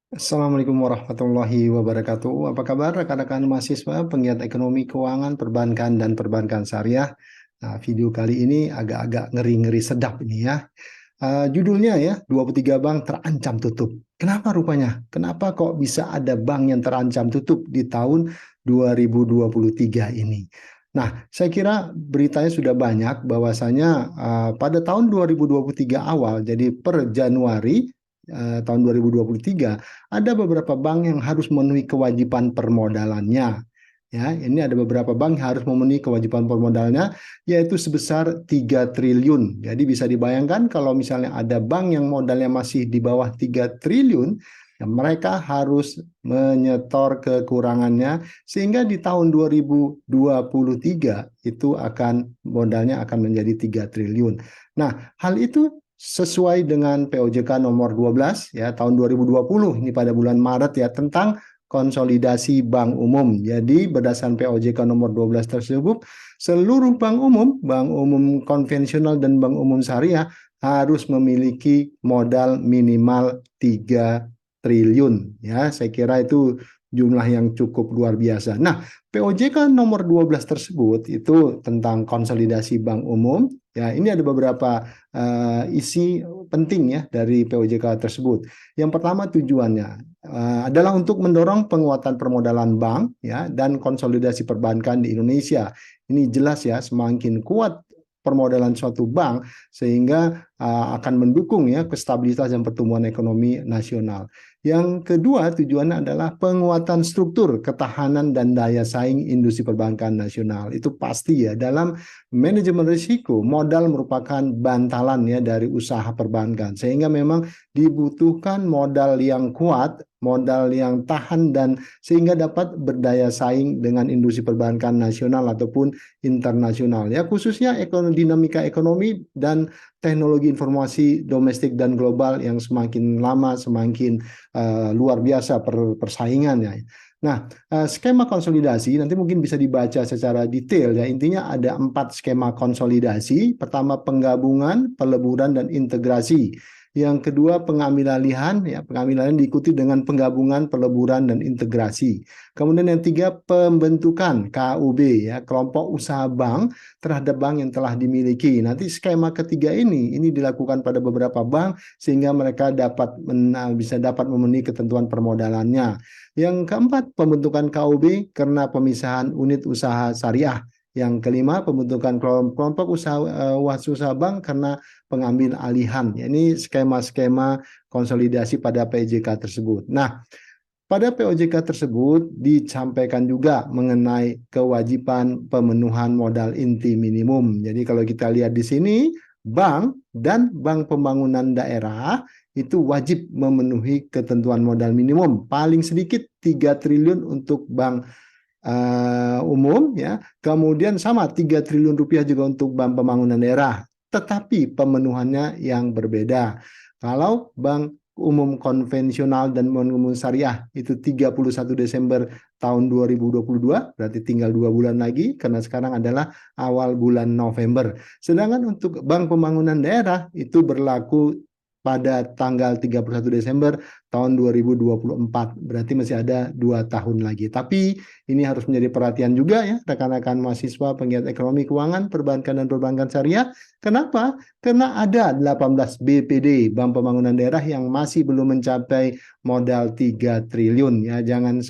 Assalamualaikum warahmatullahi wabarakatuh. Apa kabar rekan-rekan mahasiswa, penggiat ekonomi, keuangan, perbankan, dan perbankan syariah? Nah, video kali ini agak-agak ngeri-ngeri sedap ini ya. Judulnya ya, 23 bank terancam tutup. Kenapa rupanya? Kenapa kok bisa ada bank yang terancam tutup di tahun 2023 ini? Nah, saya kira beritanya sudah banyak bahwasanya pada tahun 2023 awal, jadi per Januari tahun 2023, ada beberapa bank yang harus memenuhi kewajiban permodalannya. Ya, ini ada beberapa bank yang harus memenuhi kewajiban permodalannya, yaitu sebesar 3 triliun. Jadi bisa dibayangkan kalau misalnya ada bank yang modalnya masih di bawah 3 triliun, ya mereka harus menyetor kekurangannya sehingga di tahun 2023 itu akan modalnya akan menjadi 3 triliun. Nah, hal itu sesuai dengan POJK nomor 12 ya tahun 2020 ini pada bulan Maret ya tentang konsolidasi bank umum. Jadi berdasarkan POJK nomor 12 tersebut, seluruh bank umum konvensional dan bank umum syariah harus memiliki modal minimal 3 triliun ya. Saya kira itu jumlah yang cukup luar biasa. Nah, POJK nomor 12 tersebut itu tentang konsolidasi bank umum. Ya, ini ada beberapa isi penting ya dari POJK tersebut. Yang pertama tujuannya adalah untuk mendorong penguatan permodalan bank ya dan konsolidasi perbankan di Indonesia. Ini jelas ya, semakin kuat permodalan suatu bank sehingga akan mendukung ya kestabilitas dan pertumbuhan ekonomi nasional. Yang kedua tujuannya adalah penguatan struktur ketahanan dan daya saing industri perbankan nasional. Itu pasti ya, dalam manajemen risiko modal merupakan bantalan ya dari usaha perbankan, sehingga memang dibutuhkan modal yang kuat, modal yang tahan dan sehingga dapat berdaya saing dengan industri perbankan nasional ataupun internasional ya, khususnya dinamika ekonomi dan teknologi informasi domestik dan global yang semakin lama semakin luar biasa persaingannya. Nah, skema konsolidasi nanti mungkin bisa dibaca secara detail ya. Intinya ada 4 skema konsolidasi. Pertama penggabungan, peleburan, dan integrasi. Yang kedua pengambil alihan, ya pengambil alihan diikuti dengan penggabungan, peleburan, dan integrasi. Kemudian yang tiga pembentukan KUB ya, kelompok usaha bank terhadap bank yang telah dimiliki. Nanti skema ketiga ini dilakukan pada beberapa bank sehingga mereka bisa dapat memenuhi ketentuan permodalannya. Yang keempat pembentukan KUB karena pemisahan unit usaha syariah. Yang kelima pembentukan kelompok usaha usaha bank karena pengambil alihan. Ini skema-skema konsolidasi pada PJK tersebut. Nah, pada POJK tersebut disampaikan juga mengenai kewajiban pemenuhan modal inti minimum. Jadi kalau kita lihat di sini, bank dan bank pembangunan daerah itu wajib memenuhi ketentuan modal minimum. Paling sedikit 3 triliun untuk bank umum ya. Kemudian sama 3 triliun rupiah juga untuk bank pembangunan daerah. Tetapi pemenuhannya yang berbeda. Kalau bank umum konvensional dan bank umum syariah itu 31 Desember tahun 2022, berarti tinggal 2 bulan lagi karena sekarang adalah awal bulan November. Sedangkan untuk bank pembangunan daerah itu berlaku pada tanggal 31 Desember tahun 2024. Berarti masih ada 2 tahun lagi. Tapi ini harus menjadi perhatian juga ya rekan-rekan mahasiswa penggiat ekonomi keuangan, perbankan dan perbankan syariah. Kenapa? Karena ada 18 BPD Bank Pembangunan Daerah yang masih belum mencapai modal 3 triliun ya. Jangan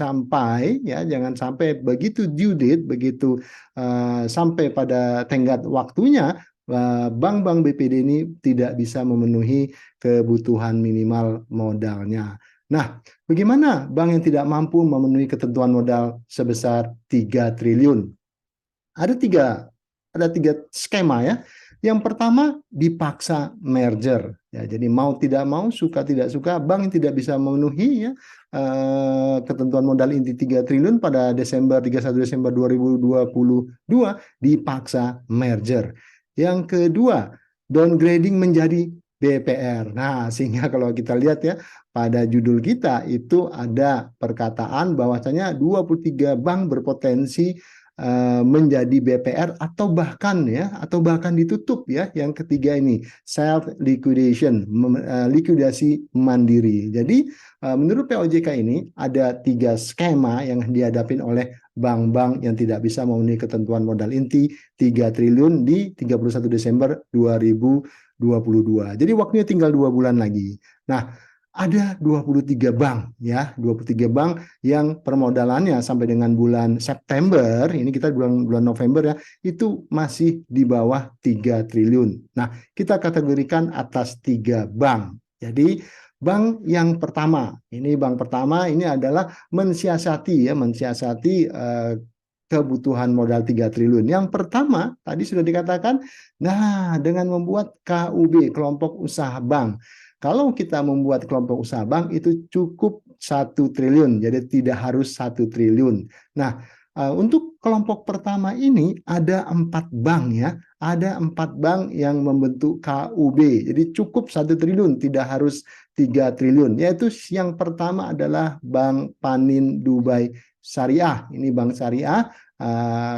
sampai begitu due date, begitu sampai pada tenggat waktunya bank-bank BPD ini tidak bisa memenuhi kebutuhan minimal modalnya. Nah, bagaimana bank yang tidak mampu memenuhi ketentuan modal sebesar 3 triliun? Ada tiga skema ya. Yang pertama dipaksa merger. Ya, jadi mau tidak mau, suka tidak suka, bank yang tidak bisa memenuhi ya, ketentuan modal inti 3 triliun pada 31 Desember 2022 dipaksa merger. Yang kedua, downgrading menjadi BPR. Nah, sehingga kalau kita lihat ya, pada judul kita itu ada perkataan bahwasanya 23 bank berpotensi menjadi BPR atau bahkan ditutup ya. Yang ketiga ini self liquidation, likuidasi mandiri. Jadi menurut POJK ini ada 3 skema yang dihadapin oleh bank-bank yang tidak bisa memenuhi ketentuan modal inti 3 triliun di 31 Desember 2022. Jadi waktunya tinggal 2 bulan lagi. Nah, ada 23 bank ya, 23 bank yang permodalannya sampai dengan bulan September, ini kita bulan November ya, itu masih di bawah 3 triliun. Nah, kita kategorikan atas 3 bank. Jadi bank yang pertama, ini adalah mensiasati kebutuhan modal 3 triliun. Yang pertama, tadi sudah dikatakan, nah dengan membuat KUB, kelompok usaha bank. Kalau kita membuat kelompok usaha bank itu cukup 1 triliun, jadi tidak harus 1 triliun. Nah, untuk kelompok pertama ini ada 4 bank ya, ada 4 bank yang membentuk KUB, jadi cukup 1 triliun, tidak harus 3 triliun. Yaitu yang pertama adalah Bank Panin Dubai Syariah, ini bank syariah,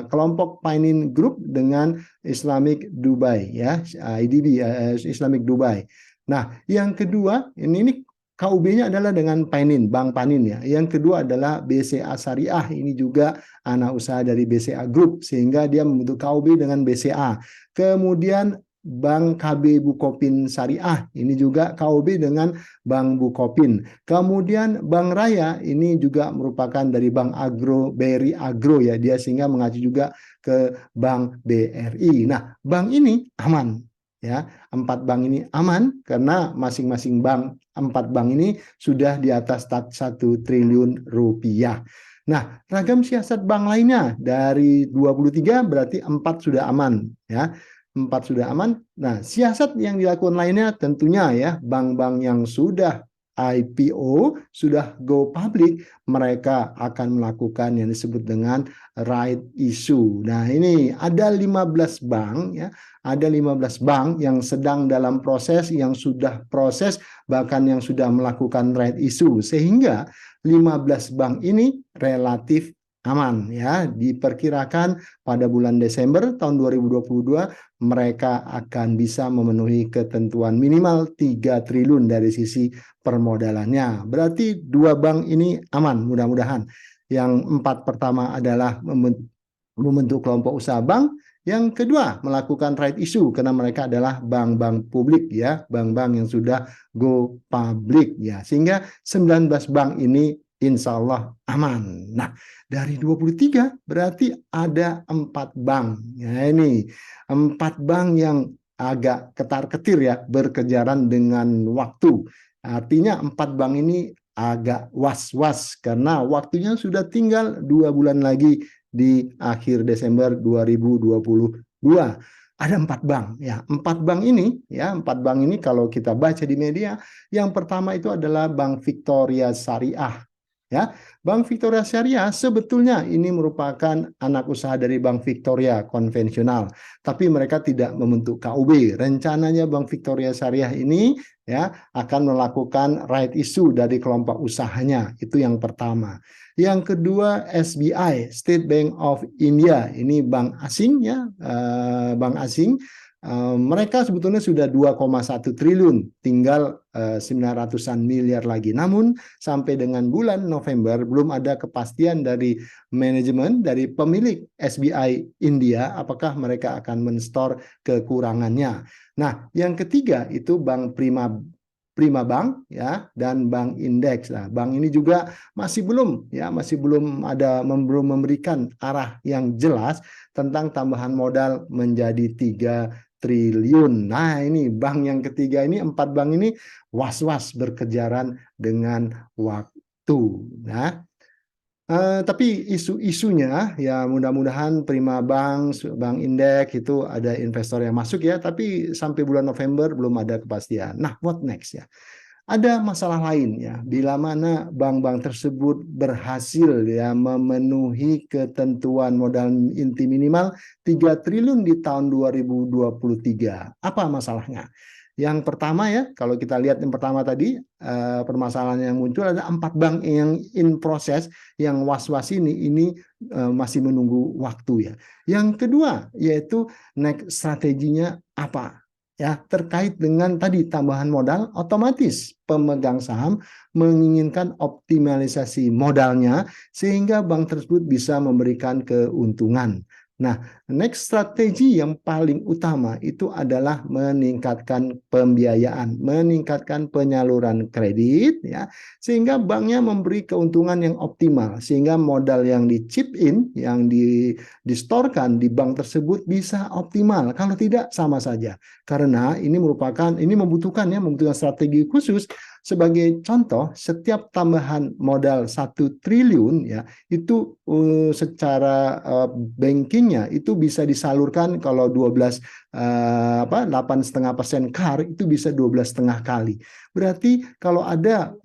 kelompok Panin Group dengan Islamic Dubai ya, IDB, Islamic Dubai. Nah, yang kedua ini KUB-nya adalah dengan Panin, Bank Panin ya. Yang kedua adalah BCA Syariah, ini juga anak usaha dari BCA Group, sehingga dia membentuk KUB dengan BCA. Kemudian Bank KB Bukopin Syariah, ini juga KUB dengan Bank Bukopin. Kemudian Bank Raya, ini juga merupakan dari Bank Agro, BRI Agro ya, dia sehingga mengacu juga ke Bank BRI. Nah, bank ini aman. Ya, 4 bank ini aman karena masing-masing bank, 4 bank ini sudah di atas 1 triliun rupiah. Nah, ragam siasat bank lainnya dari 23 berarti 4 sudah aman ya. 4 sudah aman. Nah, siasat yang dilakukan lainnya tentunya ya, bank-bank yang sudah IPO, sudah go public, mereka akan melakukan yang disebut dengan right issue. Nah, ini ada 15 bank ya, ada 15 bank yang sedang dalam proses, yang sudah proses, bahkan yang sudah melakukan right issue, sehingga 15 bank ini relatif aman ya. Diperkirakan pada bulan Desember tahun 2022 mereka akan bisa memenuhi ketentuan minimal 3 triliun dari sisi permodalannya. Berarti 2 bank ini aman mudah-mudahan. Yang 4 pertama adalah membentuk kelompok usaha bank. Yang kedua melakukan right issue karena mereka adalah bank-bank publik ya, bank-bank yang sudah go public ya. Sehingga 19 bank ini insya Allah aman. Nah, dari 23 berarti ada 4 bank. Ya, ini 4 bank yang agak ketar-ketir ya, berkejaran dengan waktu. Artinya 4 bank ini agak was-was karena waktunya sudah tinggal 2 bulan lagi di akhir Desember 2022. Ada 4 bank ya. 4 bank ini ya, 4 bank ini kalau kita baca di media, yang pertama itu adalah Bank Victoria Syariah. Ya, Bank Victoria Syariah sebetulnya ini merupakan anak usaha dari Bank Victoria konvensional, tapi mereka tidak membentuk KUB. Rencananya Bank Victoria Syariah ini ya akan melakukan right issue dari kelompok usahanya. Itu yang pertama. Yang kedua SBI, State Bank of India, ini bank asing ya, bank asing. Mereka sebetulnya sudah 2,1 triliun, tinggal 900-an miliar lagi. Namun sampai dengan bulan November belum ada kepastian dari manajemen, dari pemilik SBI India, apakah mereka akan men-store kekurangannya. Nah, yang ketiga itu Bank Prima Bank ya, dan Bank Indeks. Nah, bank ini juga masih belum belum memberikan arah yang jelas tentang tambahan modal menjadi 3 triliun. Nah, ini bank yang ketiga ini, 4 bank ini was-was berkejaran dengan waktu. Nah, tapi isu-isunya ya mudah-mudahan Prima Bank, Bank Indeks itu ada investor yang masuk ya, tapi sampai bulan November belum ada kepastian. Nah, what next ya? Ada masalah lain ya, bila mana bank-bank tersebut berhasil ya memenuhi ketentuan modal inti minimal 3 triliun di tahun 2023. Apa masalahnya? Yang pertama ya, kalau kita lihat yang pertama tadi, permasalahan yang muncul ada 4 bank yang in proses, yang was-was ini masih menunggu waktu ya. Yang kedua yaitu next strateginya apa? Ya, terkait dengan tadi tambahan modal, otomatis pemegang saham menginginkan optimalisasi modalnya sehingga bank tersebut bisa memberikan keuntungan. Nah, next strategi yang paling utama itu adalah meningkatkan pembiayaan, meningkatkan penyaluran kredit ya, sehingga banknya memberi keuntungan yang optimal, sehingga modal yang di chip in, yang distorkan di bank tersebut bisa optimal. Kalau tidak sama saja. Karena ini membutuhkan strategi khusus. Sebagai contoh, setiap tambahan modal 1 triliun ya, itu secara bankingnya itu bisa disalurkan kalau 8,5% CAR itu bisa 12,5 kali. Berarti kalau ada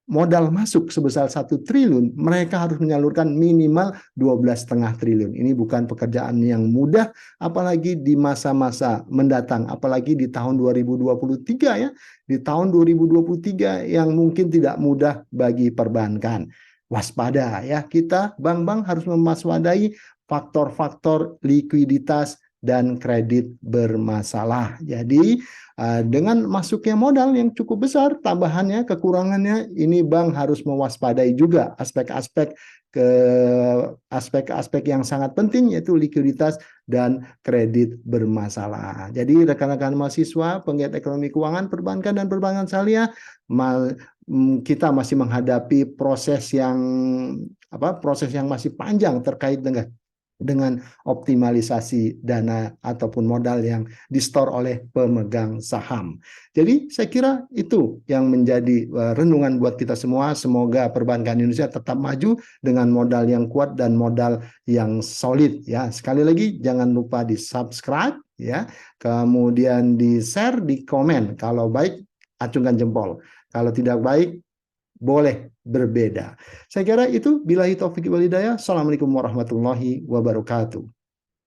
modal masuk sebesar 1 triliun, mereka harus menyalurkan minimal 12,5 triliun. Ini bukan pekerjaan yang mudah, apalagi di masa-masa mendatang, apalagi di tahun 2023 ya. Di tahun 2023 yang mungkin tidak mudah bagi perbankan. Waspada ya, kita bank-bank harus mewaspadai faktor-faktor likuiditas dan kredit bermasalah. Jadi dengan masuknya modal yang cukup besar, tambahannya, kekurangannya, ini bank harus mewaspadai juga aspek-aspek yang sangat penting, yaitu likuiditas dan kredit bermasalah. Jadi rekan-rekan mahasiswa, penggiat ekonomi keuangan, perbankan dan perbankan syariah, kita masih menghadapi proses yang masih panjang terkait dengan optimalisasi dana ataupun modal yang di-store oleh pemegang saham. Jadi saya kira itu yang menjadi renungan buat kita semua. Semoga perbankan Indonesia tetap maju dengan modal yang kuat dan modal yang solid ya. Sekali lagi jangan lupa di-subscribe ya, kemudian di-share, di komen. Kalau baik acungkan jempol. Kalau tidak baik boleh berbeda. Saya kira itu, billahi taufiq wal hidayah. Assalamualaikum warahmatullahi wabarakatuh.